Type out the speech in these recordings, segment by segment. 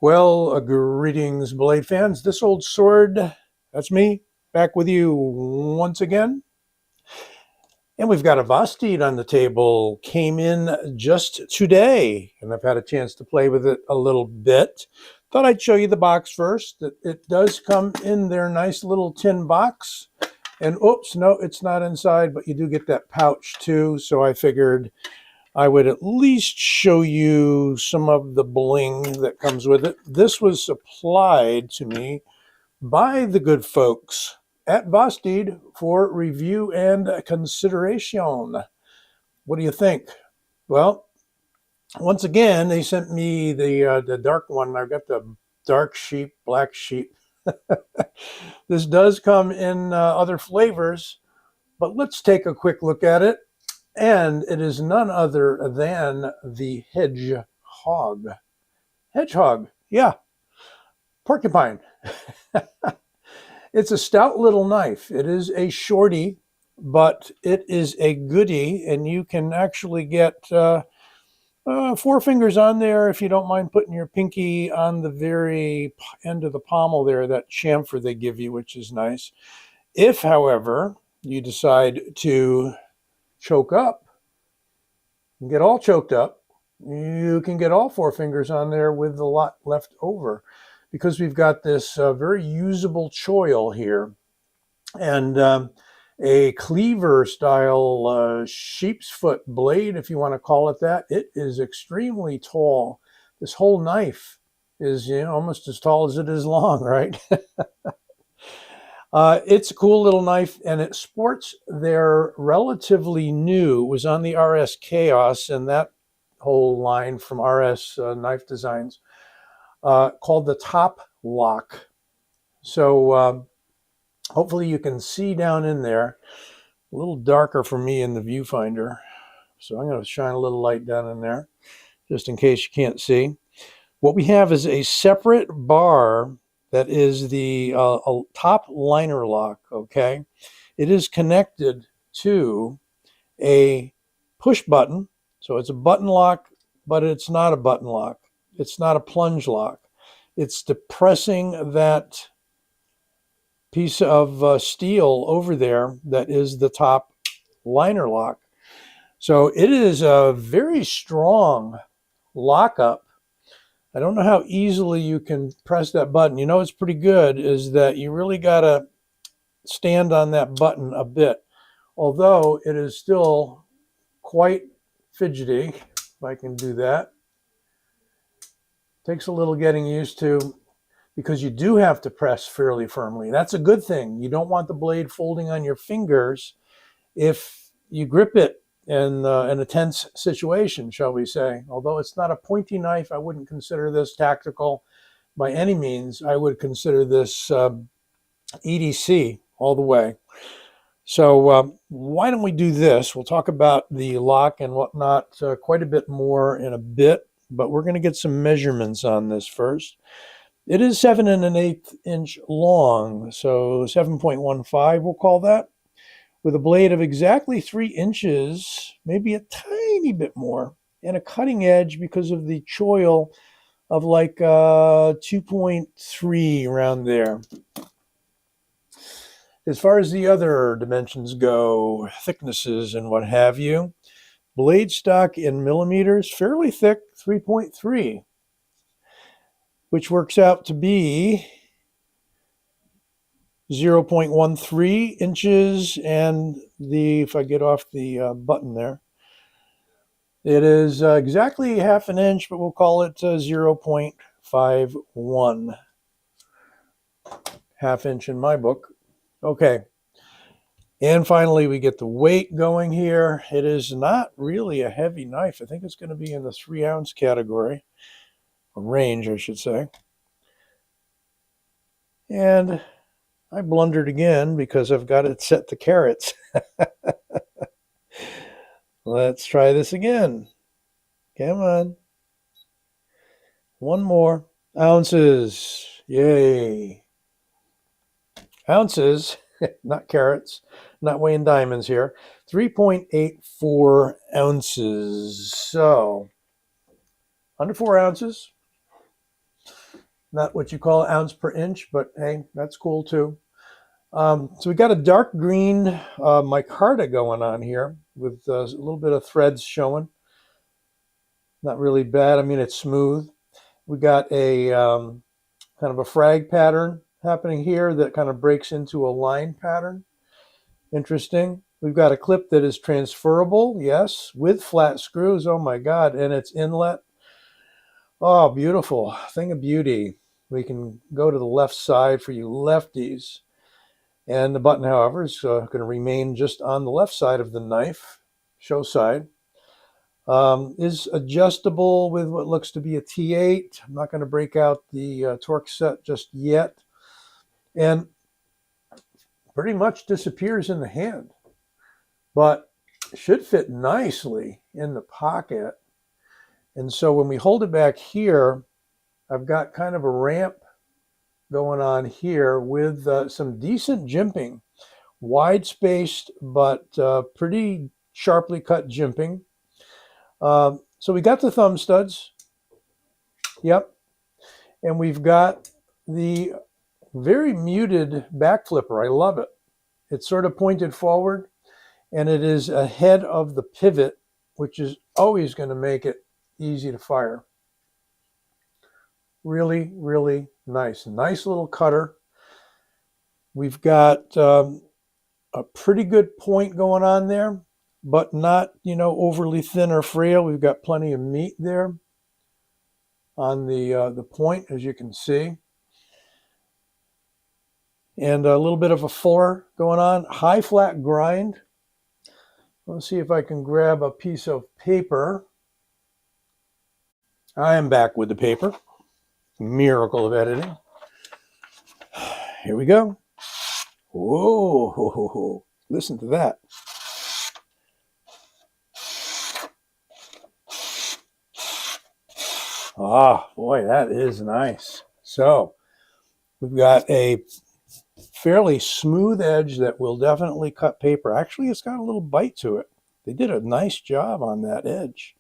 Well, greetings, Blade fans. This old sword, that's me, back with you once again. And we've got a Vosteed on the table. Came in just today, and I've had a chance to play with it a little bit. Thought I'd show you the box first. It does come in their nice little tin box. And oops, no, it's not inside, but you do get that pouch too. So I figured I would at least show you some of the bling that comes with it. This was supplied to me by the good folks at Vosteed for review and consideration. What do you think? Well, once again, they sent me the dark one. I've got the dark sheep, black sheep. This does come in other flavors, but let's take a quick look at it. And it is none other than the Hedgehog. Hedgehog, yeah, porcupine. It's a stout little knife. It is a shorty, but it is a goodie, and you can actually get four fingers on there if you don't mind putting your pinky on the very end of the pommel there, that chamfer they give you, which is nice. If, however, you decide to choke up and get all choked up, you can get all four fingers on there with a lot left over, because we've got this very usable choil here, and a cleaver style sheep's foot blade, if you want to call it that. It is extremely tall. This whole knife is almost as tall as it is long, right? It's a cool little knife, and it sports their relatively new, it was on the RS Chaos and that whole line from RS Knife Designs, called the Top Lock. So hopefully you can see down in there. A little darker for me in the viewfinder, so I'm going to shine a little light down in there just in case you can't see. What we have is a separate bar that is the top liner lock, okay? It is connected to a push button, so it's a button lock, but it's not a button lock. It's not a plunge lock. It's depressing that piece of steel over there that is the top liner lock. So it is a very strong lockup. I don't know how easily you can press that button. You know it's pretty good is that you really got to stand on that button a bit, although it is still quite fidgety, if I can do that. Takes a little getting used to, because you do have to press fairly firmly. That's a good thing. You don't want the blade folding on your fingers if you grip it in a tense situation, shall we say. Although it's not a pointy knife, I wouldn't consider this tactical by any means. I would consider this EDC all the way. So why don't we do this? We'll talk about the lock and whatnot quite a bit more in a bit, but we're going to get some measurements on this first. It is 7 1/8 inch long, so 7.15 we'll call that, with a blade of exactly 3 inches, maybe a tiny bit more, and a cutting edge because of the choil of like 2.3 around there. As far as the other dimensions go, thicknesses and what have you, blade stock in millimeters, fairly thick, 3.3, which works out to be 0.13 inches, and if I get off the button there, it is exactly half an inch, but we'll call it 0.51. Half inch in my book. Okay. And finally, we get the weight going here. It is not really a heavy knife. I think it's going to be in the 3-ounce category, or range, I should say. And I blundered again because I've got it set to carats. Let's try this again. Come on. One more. Ounces. Yay. Ounces, not carats, not weighing diamonds here. 3.84 ounces. So, under 4 ounces. Not what you call ounce per inch, but hey, that's cool too. So we got a dark green micarta going on here with a little bit of threads showing. Not really bad. I mean, it's smooth. We got a kind of a frag pattern happening here that kind of breaks into a line pattern. Interesting. We've got a clip that is transferable, yes, with flat screws. Oh my God. And it's inlet. Oh, beautiful. Thing of beauty. We can go to the left side for you lefties. And the button, however, is going to remain just on the left side of the knife, show side. Is adjustable with what looks to be a T8. I'm not going to break out the torque set just yet. And pretty much disappears in the hand, but should fit nicely in the pocket. And so when we hold it back here, I've got kind of a ramp going on here with some decent jimping, wide spaced, but pretty sharply cut jimping. So we got the thumb studs. Yep. And we've got the very muted back flipper. I love it. It's sort of pointed forward, and it is ahead of the pivot, which is always going to make it easy to fire. Really, really nice. Nice little cutter. We've got a pretty good point going on there, but not, overly thin or frail. We've got plenty of meat there on the point, as you can see. And a little bit of a fuller going on. High flat grind. Let's see if I can grab a piece of paper. I am back with the paper. Miracle of editing. Here we go. Whoa, listen to that. Ah, boy, that is nice. So we've got a fairly smooth edge that will definitely cut paper. Actually, it's got a little bite to it. They did a nice job on that edge.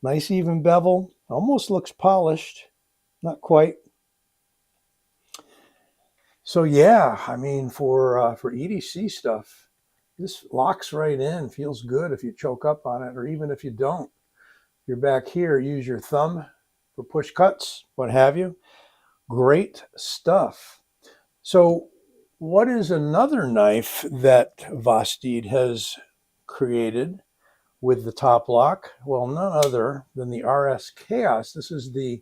Nice even bevel. Almost looks polished. Not quite. So yeah, I mean, for EDC stuff, this locks right in. Feels good if you choke up on it, or even if you don't. You're back here, use your thumb for push cuts, what have you. Great stuff. So what is another knife that Vosteed has created with the top lock? Well, none other than the RS Chaos. This is the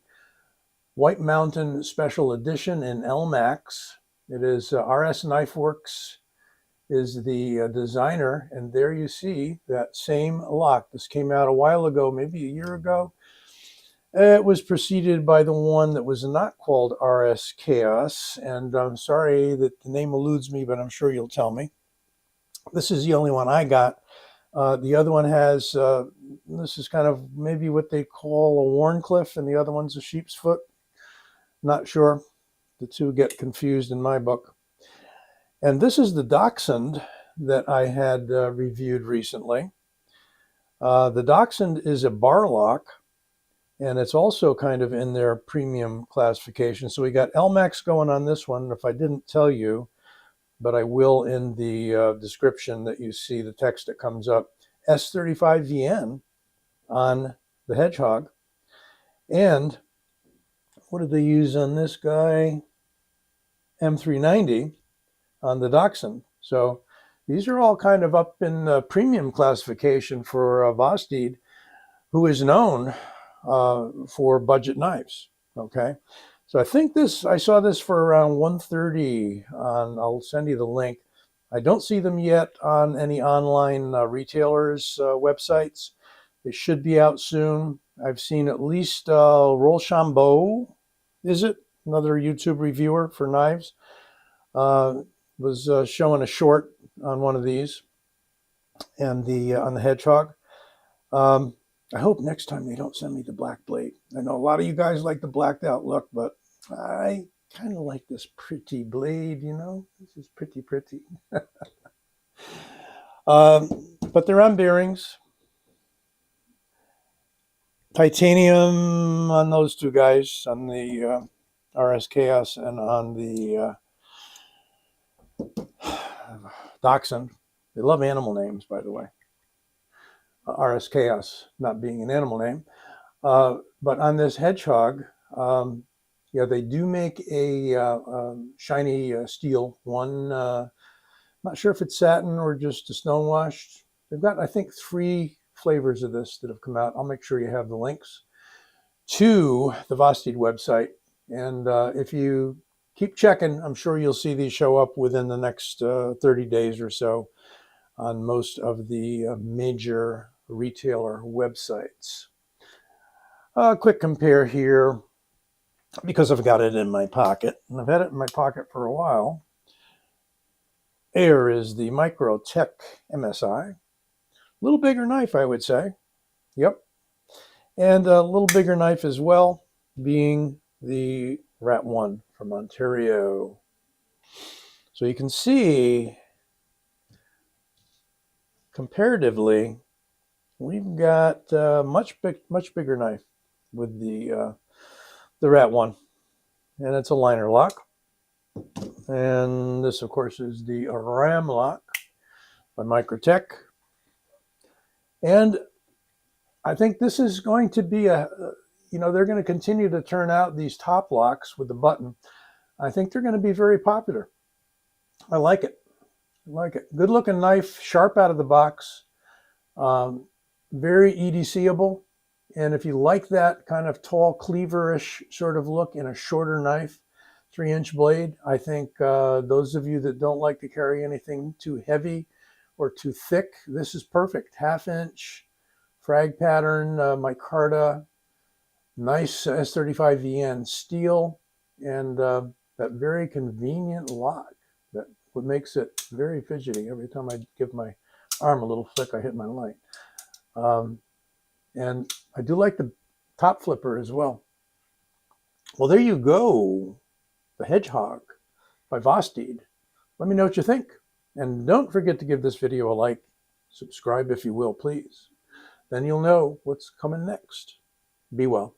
White Mountain Special Edition in LMAX. It is RS Knife Works is the designer, and there you see that same lock. This came out a while ago, maybe a year ago. It was preceded by the one that was not called RS Chaos, and I'm sorry that the name eludes me, but I'm sure you'll tell me. This is the only one I got. The other one has, this is kind of maybe what they call a Warncliffe, and the other one's a sheep's foot. Not sure. The two get confused in my book. And this is the Dachshund that I had reviewed recently. The Dachshund is a bar lock, and it's also kind of in their premium classification. So we got LMAX going on this one. If I didn't tell you, but I will in the description that you see, the text that comes up, S35VN on the Hedgehog. And what did they use on this guy? M390 on the Dachshund. So these are all kind of up in premium classification for Vosteed, who is known for budget knives. Okay, so I think I saw this for around $130 on, I'll send you the link. I don't see them yet on any online retailers' websites. They should be out soon. I've seen at least Rochambeau, is it? Another YouTube reviewer for knives, was showing a short on one of these, and on the Hedgehog. I hope next time they don't send me the black blade. I know a lot of you guys like the blacked out look, but I kind of like this pretty blade, This is pretty. But they're on bearings. Titanium on those two guys, on the RS Chaos and on the Dachshund. They love animal names, by the way. RS Chaos not being an animal name. But on this Hedgehog, yeah, they do make a shiny steel one. Not sure if it's satin or just a stone washed. They've got, I think, 3 flavors of this that have come out. I'll make sure you have the links to the Vosteed website. And if you keep checking, I'm sure you'll see these show up within the next 30 days or so on most of the major retailer websites. A quick compare here, because I've got it in my pocket, and I've had it in my pocket for a while. Here is the Microtech MSI. A little bigger knife, I would say. Yep. And a little bigger knife as well, being the Rat 1 from Ontario. So you can see, comparatively, we've got much bigger knife with the Rat 1. And it's a liner lock. And this, of course, is the Ram lock by Microtech. And I think this is going to be they're going to continue to turn out these top locks with the button. I think they're going to be very popular. I like it. I like it. Good looking knife, sharp out of the box, very EDCable. And if you like that kind of tall cleaver-ish sort of look in a shorter knife, 3-inch blade, I think those of you that don't like to carry anything too heavy or too thick, this is perfect. 1/2-inch frag pattern, micarta, nice S35VN steel, and that very convenient lock. That what makes it very fidgety. Every time I give my arm a little flick, I hit my light. And I do like the top flipper as well. Well, there you go. The Hedgehog by Vosteed. Let me know what you think. And don't forget to give this video a like. Subscribe if you will, please. Then you'll know what's coming next. Be well.